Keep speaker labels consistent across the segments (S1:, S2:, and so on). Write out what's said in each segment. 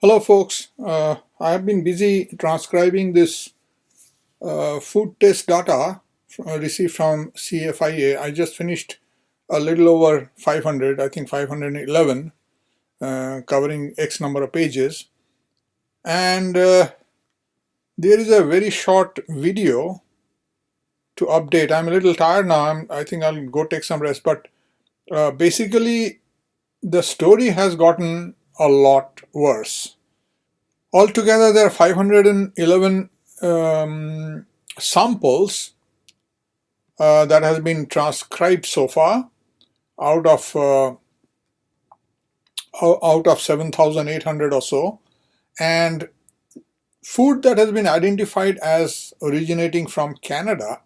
S1: Hello folks, I have been busy transcribing this food test data received from CFIA. I just finished a little over 500, I think 511, covering X number of pages. And there is a very short video to update. I'm a little tired now. I think I'll go take some rest. But basically, the story has gotten a lot worse. Altogether, there are 511 samples that has been transcribed so far out of 7,800 or so, and food that has been identified as originating from Canada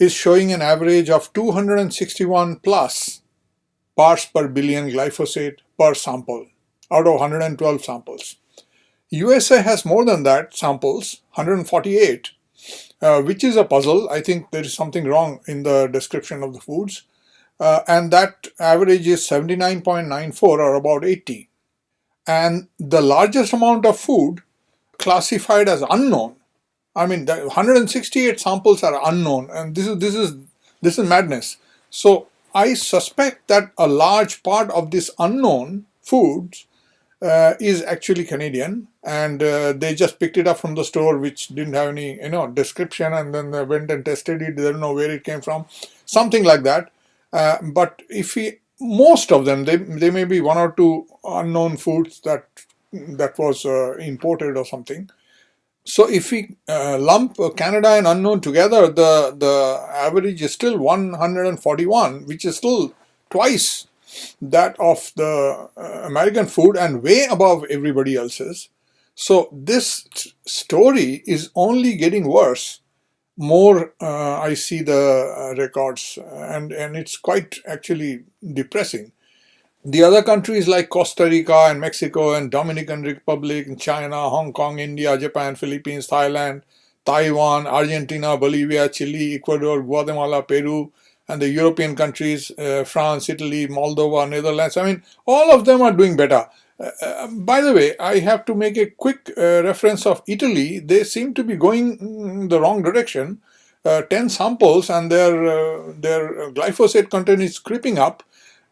S1: is showing an average of 261 plus parts per billion glyphosate per sample out of 112 samples. USA has more than that samples, 148, which is a puzzle. I think there is something wrong in the description of the foods. And that average is 79.94 or about 80. And the largest amount of food classified as unknown. I mean, the 168 samples are unknown, and this is madness. So I suspect that a large part of this unknown foods is actually Canadian, and they just picked it up from the store, which didn't have any description, and then they went and tested it. They don't know where it came from, something like that. But if most of them, they may be one or two unknown foods that was imported or something. So if we lump Canada and unknown together, the average is still 141, which is still twice that of the American food and way above everybody else's. So this story is only getting worse. More I see the records, and it's quite actually depressing. The other countries like Costa Rica and Mexico and Dominican Republic and China, Hong Kong, India, Japan, Philippines, Thailand, Taiwan, Argentina, Bolivia, Chile, Ecuador, Guatemala, Peru, and the European countries, France, Italy, Moldova, Netherlands. I mean, all of them are doing better. By the way, I have to make a quick reference of Italy. They seem to be going the wrong direction. 10 samples and their glyphosate content is creeping up.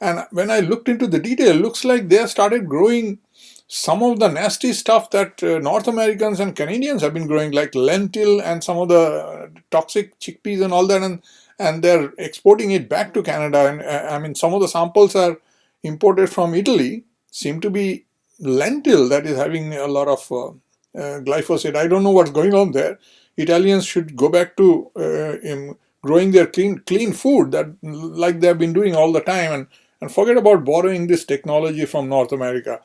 S1: And when I looked into the detail, it looks like they have started growing some of the nasty stuff that North Americans and Canadians have been growing, like lentil and some of the toxic chickpeas and all that, and they're exporting it back to Canada. And I mean, some of the samples are imported from Italy, seem to be lentil that is having a lot of glyphosate. I don't know what's going on there. Italians should go back to growing their clean food that like they've been doing all the time, and forget about borrowing this technology from North America.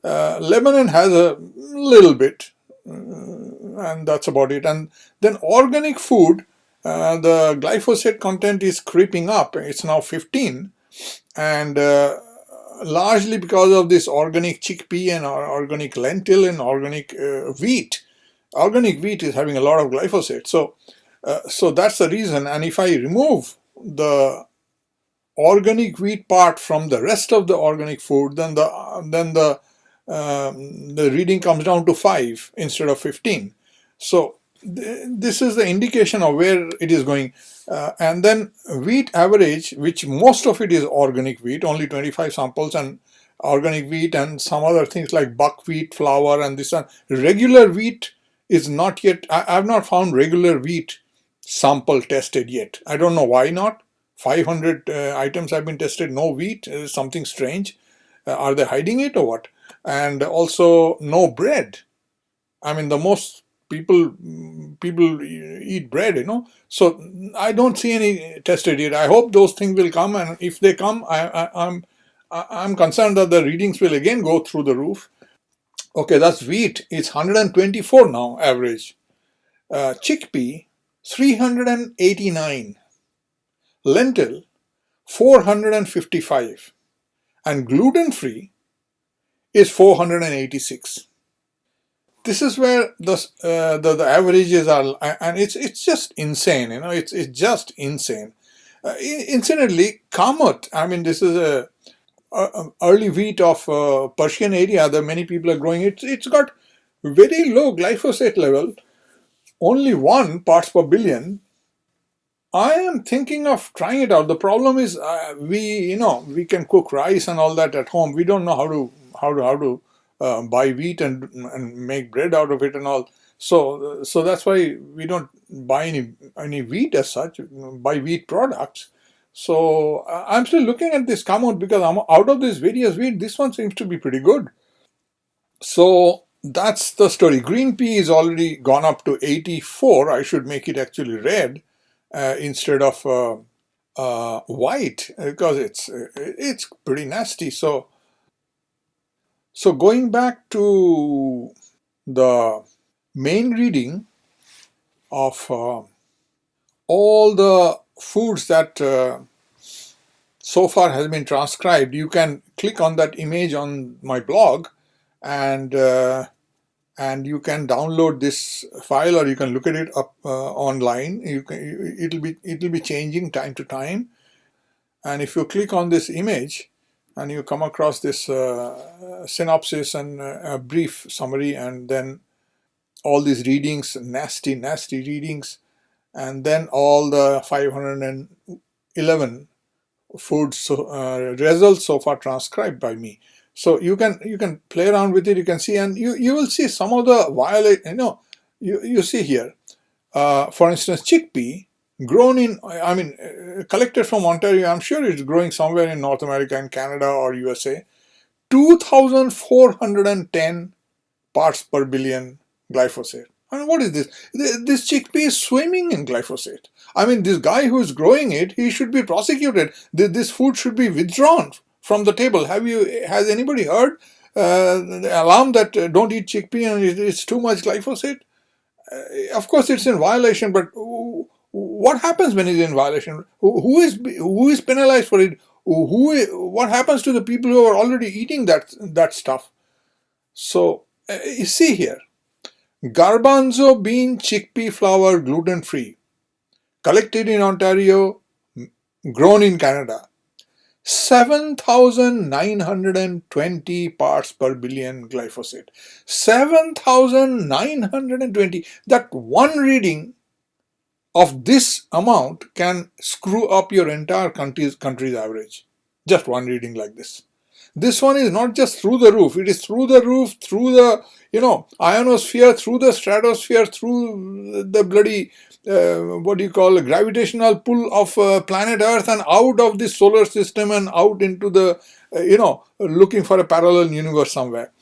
S1: Lebanon has a little bit, and that's about it. And then organic food, the glyphosate content is creeping up. It's now 15, and largely because of this organic chickpea and organic lentil and organic wheat. Organic wheat is having a lot of glyphosate. So that's the reason. And if I remove the organic wheat part from the rest of the organic food, then the reading comes down to 5 instead of 15. So this is the indication of where it is going. And then wheat average, which most of it is organic wheat, only 25 samples, and organic wheat and some other things like buckwheat, flour, and this one. Regular wheat is not yet, I've not found regular wheat sample tested yet. I don't know why not. 500 items have been tested, no wheat, is something strange. Are they hiding it or what? And also no bread. I mean, the most people eat bread, So I don't see any tested yet. I hope those things will come, and if they come, I'm concerned that the readings will again go through the roof. Okay, that's wheat. It's 124 now average. Chickpea 389. Lentil 455, and gluten-free is 486. This is where the averages are, and it's just insane. It's just insane. Incidentally, kamut. I mean, this is early wheat of Persian area that many people are growing, it's got very low glyphosate level, only 1 parts per billion. I am thinking of trying it out. The problem is we can cook rice and all that at home. We don't know how to buy wheat and make bread out of it and all. So that's why we don't buy any wheat as such, buy wheat products. So I'm still looking at this come out because I'm out of this various wheat. This one seems to be pretty good. So that's the story. Green pea is already gone up to 84. I should make it actually red instead of white because it's pretty nasty. So going back to the main reading of all the foods that so far has been transcribed, you can click on that image on my blog and you can download this file, or you can look at it up online. It'll be changing time to time. And if you click on this image and you come across this synopsis and a brief summary, and then all these readings, nasty readings, and then all the 511 foods results so far transcribed by me. So you can play around with it. You can see, and you will see some of the you see here, for instance, chickpea grown in, collected from Ontario. I'm sure it's growing somewhere in North America, in Canada or USA. 2,410 parts per billion glyphosate. I mean, what is this? This chickpea is swimming in glyphosate. I mean, this guy who is growing it, he should be prosecuted. This food should be withdrawn from the table. Has anybody heard the alarm that don't eat chickpea and it's too much glyphosate? Of course, it's in violation, but what happens when it's in violation? Who is penalized for it? What happens to the people who are already eating that stuff? So you see here, garbanzo bean chickpea flour gluten free, collected in Ontario, grown in Canada. 7,920 parts per billion glyphosate. 7,920. That one reading of this amount can screw up your entire country's average. Just one reading like this. This one is not just through the roof. It is through the roof, through the ionosphere, through the stratosphere, through the bloody gravitational pull of planet Earth, and out of this solar system and out into the looking for a parallel universe somewhere.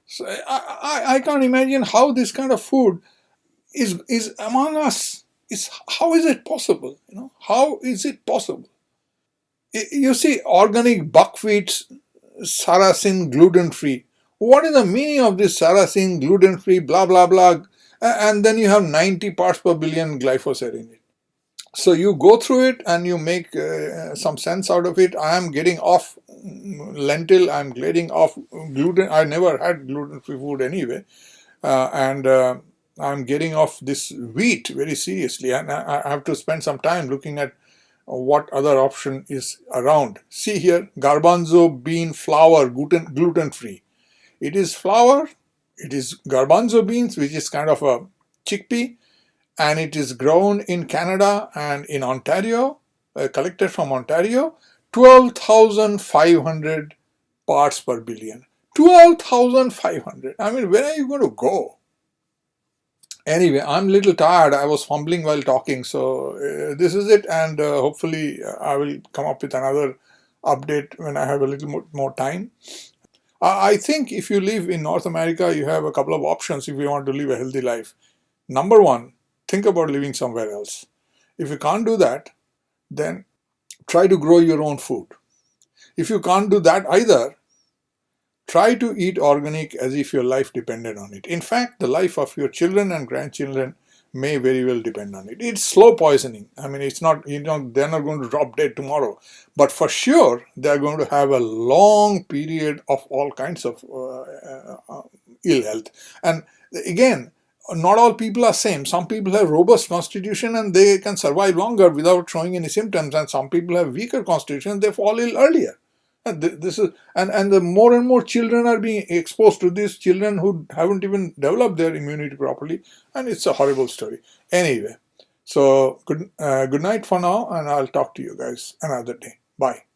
S1: So I can't imagine how this kind of food is among us. How is it possible? How is it possible? You see, organic buckwheat, sarrasin, gluten-free. What is the meaning of this sarrasin, gluten-free, blah, blah, blah? And then you have 90 parts per billion glyphosate in it. So you go through it and you make some sense out of it. I am getting off lentil. I'm getting off gluten. I never had gluten-free food anyway. And I'm getting off this wheat very seriously. And I have to spend some time looking at what other option is around. See here, garbanzo bean flour, gluten-free. It is flour, it is garbanzo beans, which is kind of a chickpea, and it is grown in Canada and in Ontario, collected from Ontario. 12,500 parts per billion. 12,500. I mean, where are you going to go? Anyway, I'm a little tired. I was fumbling while talking, so this is it, and hopefully I will come up with another update when I have a little more time. I think if you live in North America, you have a couple of options if you want to live a healthy life. Number one, think about living somewhere else. If you can't do that, then try to grow your own food. If you can't do that either, try to eat organic as if your life depended on it. In fact, the life of your children and grandchildren may very well depend on it. It's slow poisoning. I mean, it's not, they're not going to drop dead tomorrow. But for sure, they're going to have a long period of all kinds of ill health. And again, not all people are same. Some people have robust constitution and they can survive longer without showing any symptoms. And some people have weaker constitution, they fall ill earlier. And this is and the more and more children are being exposed to this, children who haven't even developed their immunity properly, and it's a horrible story. Anyway, so good night for now, and I'll talk to you guys another day. Bye.